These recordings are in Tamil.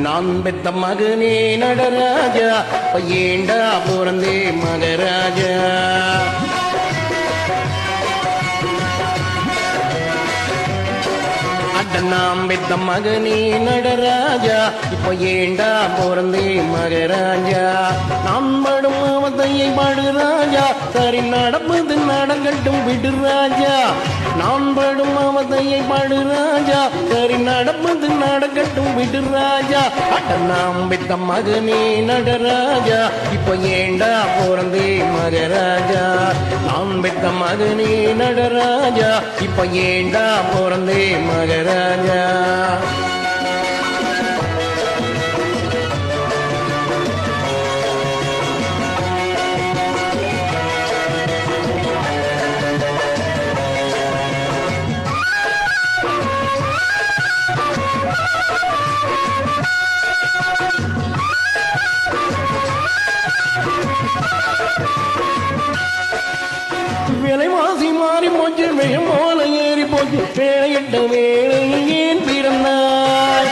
நான் பெத்த மகனே நடராஜா பையேண்டா பிறந்தே மகராஜா நாம் பெத்த மகனே நடராஜா இப்ப ஏண்டா பிறந்தே மகராஜா நாம் படும் அவதையை பாடு ராஜா சரி நடப்பது நடங்கட்டும் விடு ராஜா நான் படும் அவதையை பாடு ராஜா சரி நடப்பது நடக்கட்டும் விடு ராஜா நாம் பெத்த மகனே நடராஜா இப்ப ஏண்டா பிறந்தே மகராஜா நாம் பெத்த மகனே நடராஜா இப்ப ஏண்டா பிறந்தே மகராஜா விலைவாசி மாறி போச்சு விஷமோல ஏறி போச்சு வேலையிட்ட வேலையில் ஏன் பிறந்தாய்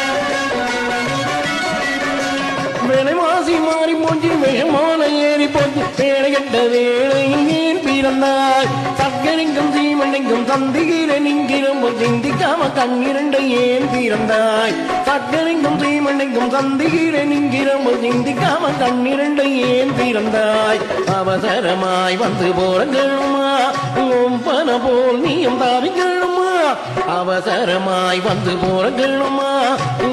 விலைவாசி மாறி போச்சு விஷமோல ஏறி போச்சு வேலையிட்ட வேலையில் ஏன் பிறந்தாய் சர்க்கரைக்கும் சீமனைக்கும் சந்திகிற நீங்கிலும் சிந்திக்காம கண்ணிரண்டை ஏன் பிறந்தாய் சர்க்கரைக்கும் சீமனைக்கும் சந்திகிற நீங்கிலும் சிந்திக்காம கண்ணிரண்டை ஏன் பிறந்தாய் அவசரமாய் வந்து போறங்களுமா ஒம்பன போல் நீயும் தாவிக்கணுமா அவசரமாய் வந்து போறங்களுமா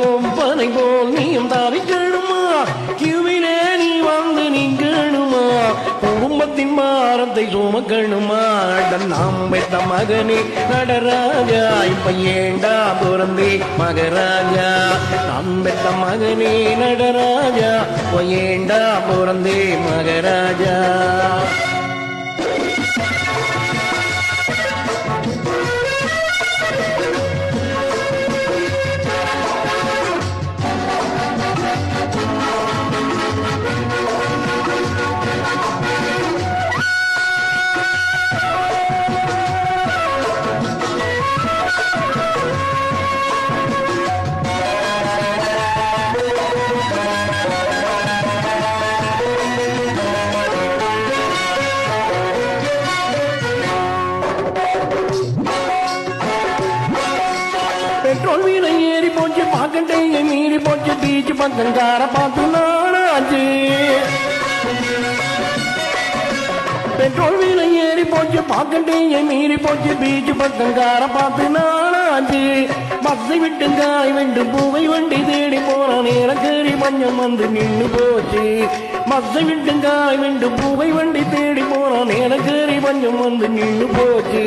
ஒம்பனை போல் நீயும் தாவிக்கணுமா கிவிலே நீ வந்து நீங்கணுமா குடும்பத்தின் பாரத்தை சுமக்கணுமா நாம் பெத்த மகனே நடராஜா இப்ப ஏண்டா பிறந்தே மகராஜா நாம் பெத்த மகனே நடராஜா இப்ப ஏண்டா பிறந்தே மகராஜா பெட்ரோல் வீலை ஏறி போச்சு பாக்கெட்டையை மீறி போச்சு பீச்சு பக்கங்கார பார்த்து நாளாச்சு பெட்ரோல் வீலை ஏறி போச்சு பாக்கெட்டையை மீறி போச்சு பீச்சு பக்கங்கார பார்த்து நாளாச்சு பஸ்ஸை விட்டு காய் வெண்டு பூவை வண்டி தேடி போற நேரக்கறி பஞ்சம் வந்து நின்று போச்சு பஸ்ஸை விட்டு காய் வெண்டு பூவை வண்டி தேடி போற நேரக்கறி பஞ்சம் வந்து நின்று போச்சு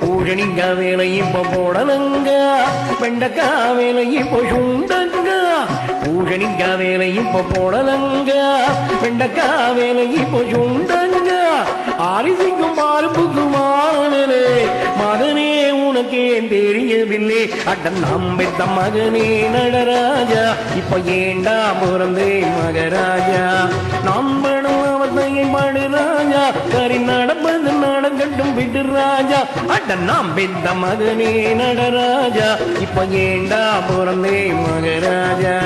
பூஜணிக்கா வேலை இப்ப போடலங்க வெண்டக்கா வேலை இப்போ சுண்டங்க பூஜணிக்கா வேலை இப்ப போடலங்க வெண்டக்கா வேலை இப்போ சுண்டங்க அரிசிக்கும் பருப்புக்கும் மாறனே மகனே உனக்கே தெரியவில்லை நாம் பெத்த மகனே நடராஜா இப்ப ஏண்டா பிறந்தே மகராஜா நாம் படும் அவத்தையை பாடு ராஜா சரி நடப்பது நடக்கட்டும் விடு ராஜா நாம் பெத்த மகனே நடராஜா இப்ப ஏண்டா பிறந்தே மகராஜா